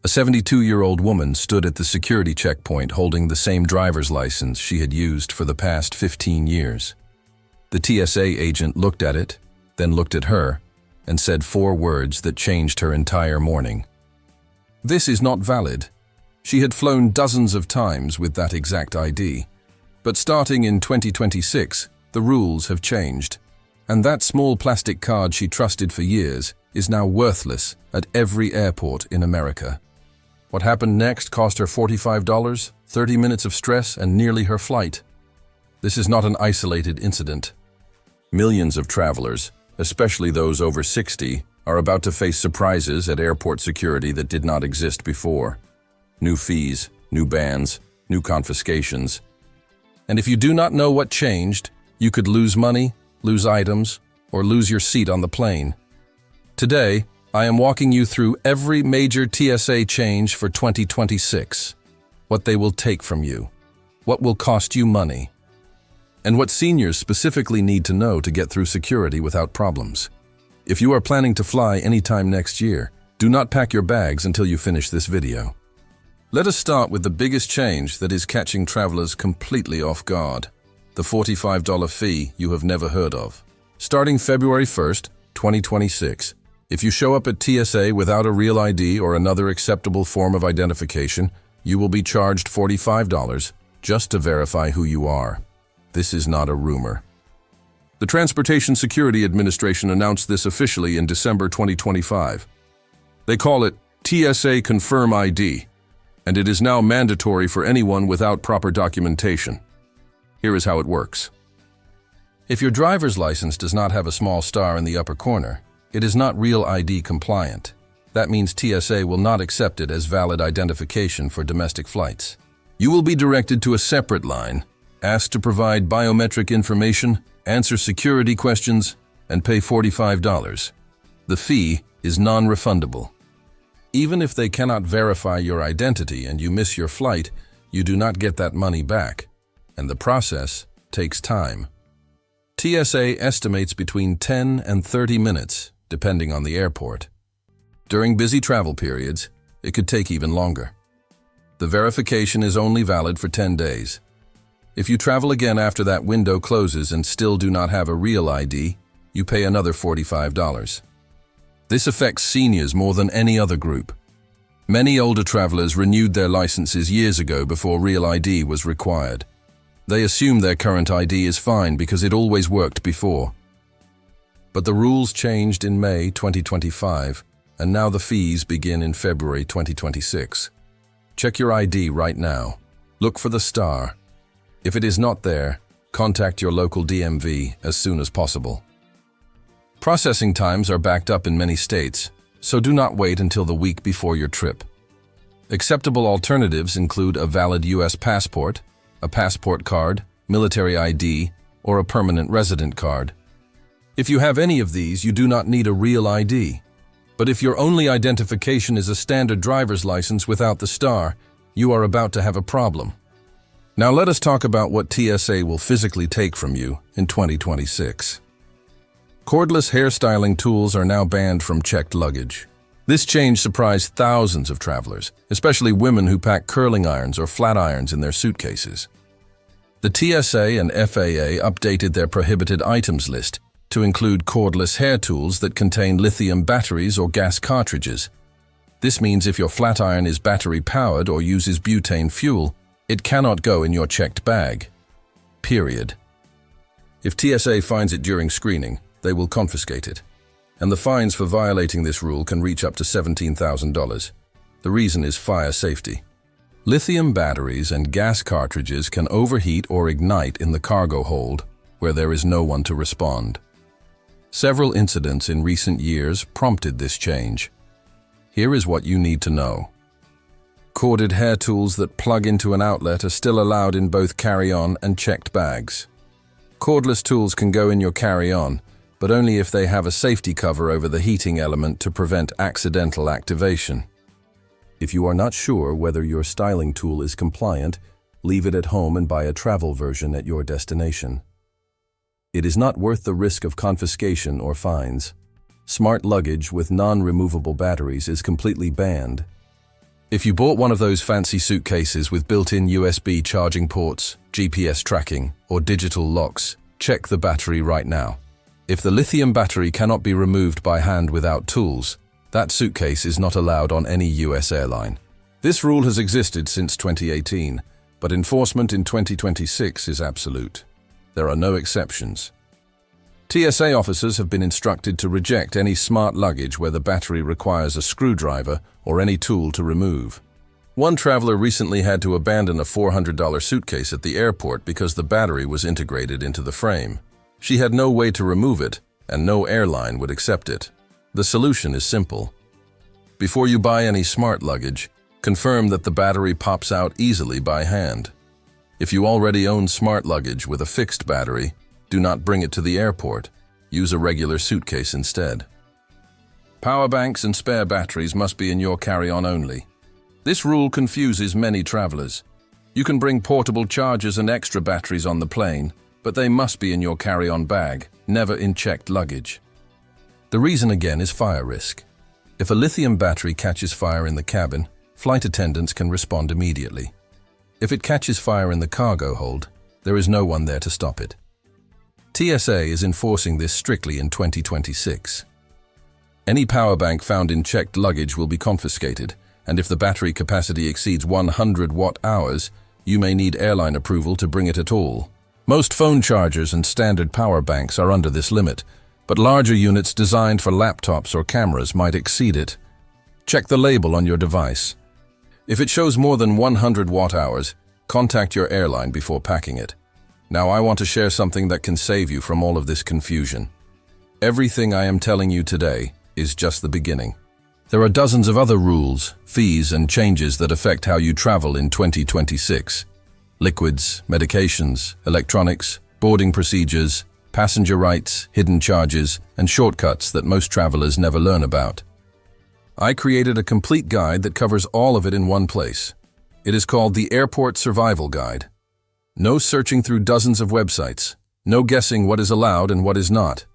A 72-year-old woman stood at the security checkpoint holding the same driver's license she had used for the past 15 years. The TSA agent looked at it, then looked at her, and said 4 words that changed her entire morning. This is not valid. She had flown dozens of times with that exact ID. But starting in 2026, the rules have changed. And that small plastic card she trusted for years is now worthless at every airport in America. What happened next cost her $45, 30 minutes of stress, and nearly her flight. This is not an isolated incident. Millions of travelers, especially those over 60, are about to face surprises at airport security that did not exist before. New fees, new bans, new confiscations. And if you do not know what changed, you could lose money, lose items, or lose your seat on the plane. Today, I am walking you through every major TSA change for 2026, what they will take from you, what will cost you money, and what seniors specifically need to know to get through security without problems. If you are planning to fly anytime next year, do not pack your bags until you finish this video. Let us start with the biggest change that is catching travelers completely off guard, the $45 fee you have never heard of. Starting February 1st, 2026, if you show up at TSA without a real ID or another acceptable form of identification, you will be charged $45 just to verify who you are. This is not a rumor. The Transportation Security Administration announced this officially in December 2025. They call it TSA Confirm ID, and it is now mandatory for anyone without proper documentation. Here is how it works. If your driver's license does not have a small star in the upper corner, it is not Real ID compliant. That means TSA will not accept it as valid identification for domestic flights. You will be directed to a separate line, asked to provide biometric information, answer security questions, and pay $45. The fee is non-refundable. Even if they cannot verify your identity and you miss your flight, you do not get that money back, and the process takes time. TSA estimates between 10 and 30 minutes, depending on the airport. During busy travel periods, it could take even longer. The verification is only valid for 10 days. If you travel again after that window closes and still do not have a real ID, you pay another $45. This affects seniors more than any other group. Many older travelers renewed their licenses years ago before real ID was required. They assume their current ID is fine because it always worked before. But the rules changed in May 2025, and now the fees begin in February 2026. Check your ID right now. Look for the star. If it is not there, contact your local DMV as soon as possible. Processing times are backed up in many states, so do not wait until the week before your trip. Acceptable alternatives include a valid U.S. passport, a passport card, military ID, or a permanent resident card. If you have any of these, you do not need a real ID. But if your only identification is a standard driver's license without the star, you are about to have a problem. Now let us talk about what TSA will physically take from you in 2026. Cordless hairstyling tools are now banned from checked luggage. This change surprised thousands of travelers, especially women who pack curling irons or flat irons in their suitcases. The TSA and FAA updated their prohibited items list to include cordless hair tools that contain lithium batteries or gas cartridges. This means if your flat iron is battery-powered or uses butane fuel, it cannot go in your checked bag. Period. If TSA finds it during screening, they will confiscate it. And the fines for violating this rule can reach up to $17,000. The reason is fire safety. Lithium batteries and gas cartridges can overheat or ignite in the cargo hold, where there is no one to respond. Several incidents in recent years prompted this change. Here is what you need to know. Corded hair tools that plug into an outlet are still allowed in both carry-on and checked bags. Cordless tools can go in your carry-on, but only if they have a safety cover over the heating element to prevent accidental activation. If you are not sure whether your styling tool is compliant, leave it at home and buy a travel version at your destination. It is not worth the risk of confiscation or fines. Smart luggage with non-removable batteries is completely banned. If you bought one of those fancy suitcases with built-in USB charging ports, GPS tracking, or digital locks, check the battery right now. If the lithium battery cannot be removed by hand without tools, that suitcase is not allowed on any US airline. This rule has existed since 2018, but enforcement in 2026 is absolute. There are no exceptions. TSA officers have been instructed to reject any smart luggage where the battery requires a screwdriver or any tool to remove. One traveler recently had to abandon a $400 suitcase at the airport because the battery was integrated into the frame. She had no way to remove it, and no airline would accept it. The solution is simple. Before you buy any smart luggage, confirm that the battery pops out easily by hand. If you already own smart luggage with a fixed battery, do not bring it to the airport. Use a regular suitcase instead. Power banks and spare batteries must be in your carry-on only. This rule confuses many travelers. You can bring portable chargers and extra batteries on the plane, but they must be in your carry-on bag, never in checked luggage. The reason again is fire risk. If a lithium battery catches fire in the cabin, flight attendants can respond immediately. If it catches fire in the cargo hold, there is no one there to stop it. TSA is enforcing this strictly in 2026. Any power bank found in checked luggage will be confiscated, and if the battery capacity exceeds 100 watt-hours, you may need airline approval to bring it at all. Most phone chargers and standard power banks are under this limit, but larger units designed for laptops or cameras might exceed it. Check the label on your device. If it shows more than 100 watt-hours, contact your airline before packing it. Now I want to share something that can save you from all of this confusion. Everything I am telling you today is just the beginning. There are dozens of other rules, fees, and changes that affect how you travel in 2026. Liquids, medications, electronics, boarding procedures, passenger rights, hidden charges, and shortcuts that most travelers never learn about. I created a complete guide that covers all of it in one place. It is called the Airport Survival Guide. No searching through dozens of websites, no guessing what is allowed and what is not.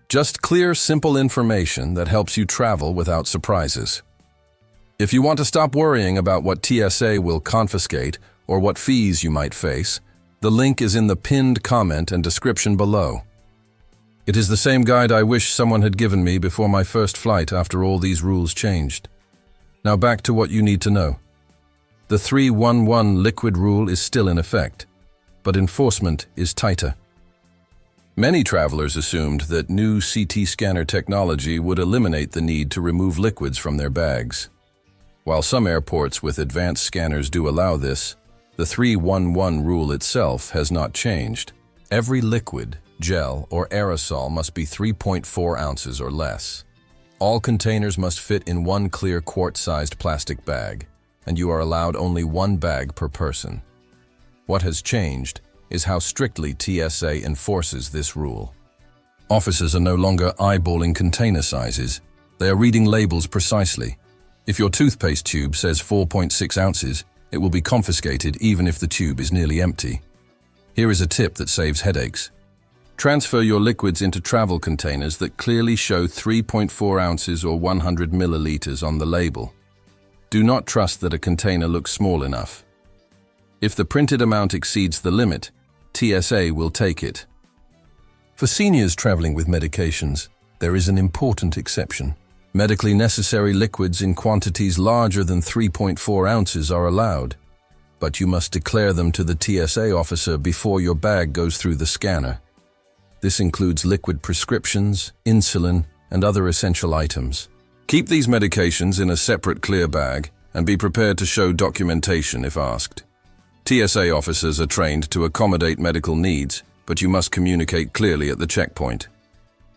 Just clear, simple information that helps you travel without surprises. If you want to stop worrying about what TSA will confiscate or what fees you might face, the link is in the pinned comment and description below. It is the same guide I wish someone had given me before my first flight after all these rules changed. Now back to what you need to know. The 311 liquid rule is still in effect, but enforcement is tighter. Many travelers assumed that new CT scanner technology would eliminate the need to remove liquids from their bags. While some airports with advanced scanners do allow this, the 311 rule itself has not changed. Every liquid, gel, or aerosol must be 3.4 ounces or less. All containers must fit in one clear quart-sized plastic bag, and you are allowed only one bag per person. What has changed is how strictly TSA enforces this rule. Officers are no longer eyeballing container sizes. They are reading labels precisely. If your toothpaste tube says 4.6 ounces, it will be confiscated even if the tube is nearly empty. Here is a tip that saves headaches. Transfer your liquids into travel containers that clearly show 3.4 ounces or 100 milliliters on the label. Do not trust that a container looks small enough. If the printed amount exceeds the limit, TSA will take it. For seniors traveling with medications, there is an important exception. Medically necessary liquids in quantities larger than 3.4 ounces are allowed, but you must declare them to the TSA officer before your bag goes through the scanner. This includes liquid prescriptions, insulin, and other essential items. Keep these medications in a separate clear bag and be prepared to show documentation if asked. TSA officers are trained to accommodate medical needs, but you must communicate clearly at the checkpoint.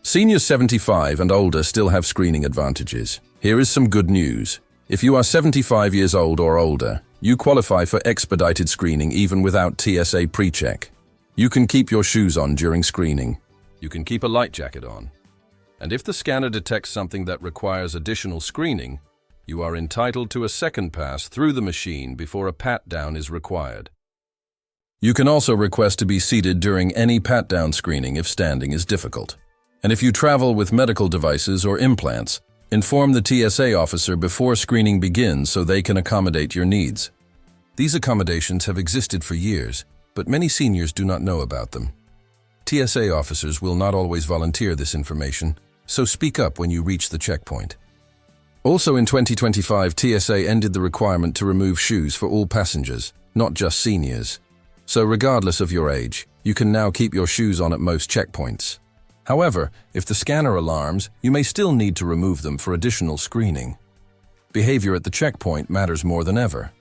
Seniors 75 and older still have screening advantages. Here is some good news. If you are 75 years old or older, you qualify for expedited screening even without TSA pre-check. You can keep your shoes on during screening. You can keep a light jacket on. And if the scanner detects something that requires additional screening, you are entitled to a second pass through the machine before a pat-down is required. You can also request to be seated during any pat-down screening if standing is difficult. And if you travel with medical devices or implants, Inform the TSA officer before screening begins so they can accommodate your needs. These accommodations have existed for years, but many seniors do not know about them. TSA officers will not always volunteer this information, so speak up when you reach the checkpoint. Also in 2025, TSA ended the requirement to remove shoes for all passengers, not just seniors. So regardless of your age, you can now keep your shoes on at most checkpoints. However, if the scanner alarms, you may still need to remove them for additional screening. Behavior at the checkpoint matters more than ever.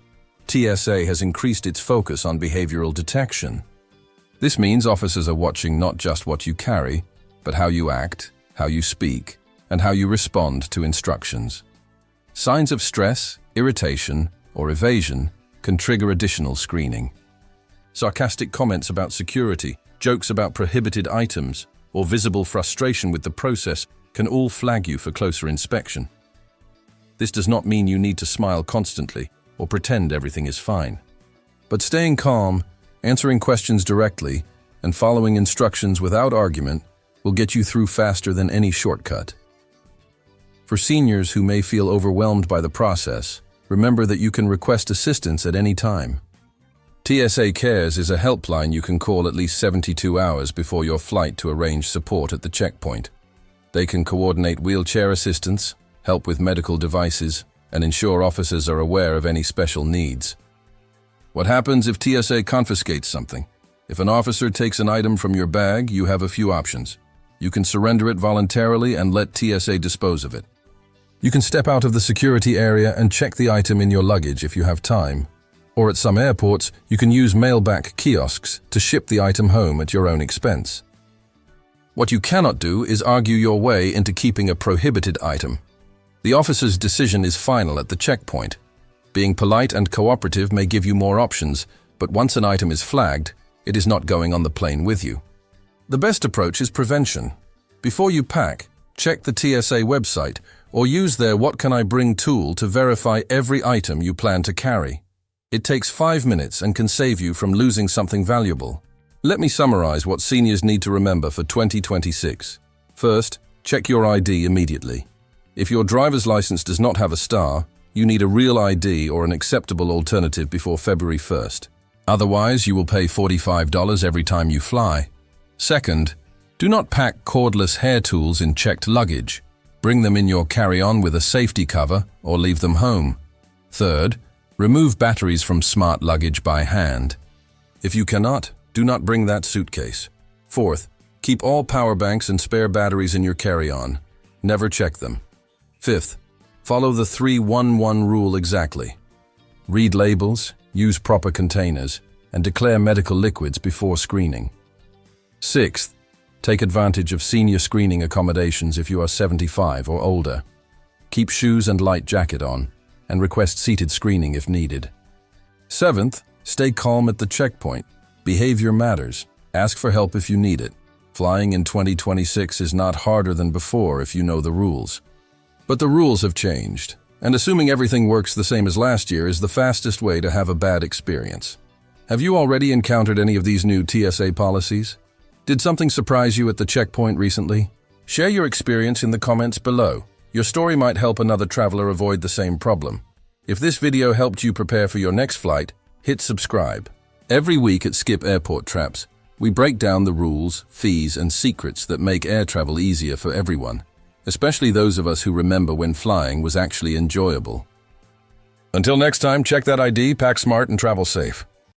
TSA has increased its focus on behavioral detection. This means officers are watching not just what you carry, but how you act, how you speak, and how you respond to instructions. Signs of stress, irritation, or evasion can trigger additional screening. Sarcastic comments about security, jokes about prohibited items, or visible frustration with the process can all flag you for closer inspection. This does not mean you need to smile constantly or pretend everything is fine. But staying calm, answering questions directly, and following instructions without argument will get you through faster than any shortcut. For seniors who may feel overwhelmed by the process, remember that you can request assistance at any time. TSA Cares is a helpline you can call at least 72 hours before your flight to arrange support at the checkpoint. They can coordinate wheelchair assistance, help with medical devices, and ensure officers are aware of any special needs. What happens if TSA confiscates something? If an officer takes an item from your bag, you have a few options. You can surrender it voluntarily and let TSA dispose of it. You can step out of the security area and check the item in your luggage if you have time. Or at some airports, you can use mailback kiosks to ship the item home at your own expense. What you cannot do is argue your way into keeping a prohibited item. The officer's decision is final at the checkpoint. Being polite and cooperative may give you more options, but once an item is flagged, it is not going on the plane with you. The best approach is prevention. Before you pack, check the TSA website or use their What Can I Bring tool to verify every item you plan to carry. It takes 5 minutes and can save you from losing something valuable. Let me summarize what seniors need to remember for 2026. First, check your ID immediately. If your driver's license does not have a star, you need a real ID or an acceptable alternative before February 1st. Otherwise, you will pay $45 every time you fly. Second, do not pack cordless hair tools in checked luggage. Bring them in your carry-on with a safety cover or leave them home. Third, remove batteries from smart luggage by hand. If you cannot, do not bring that suitcase. Fourth, keep all power banks and spare batteries in your carry-on. Never check them. Fifth, follow the 3-1-1 rule exactly. Read labels, use proper containers, and declare medical liquids before screening. Sixth, take advantage of senior screening accommodations if you are 75 or older. Keep shoes and light jacket on, and request seated screening if needed. Seventh, stay calm at the checkpoint. Behavior matters. Ask for help if you need it. Flying in 2026 is not harder than before if you know the rules. But the rules have changed, and assuming everything works the same as last year is the fastest way to have a bad experience. Have you already encountered any of these new TSA policies? Did something surprise you at the checkpoint recently? Share your experience in the comments below. Your story might help another traveler avoid the same problem. If this video helped you prepare for your next flight, hit subscribe. Every week at Skip Airport Traps, we break down the rules, fees, and secrets that make air travel easier for everyone, especially those of us who remember when flying was actually enjoyable. Until next time, check that ID, pack smart, and travel safe.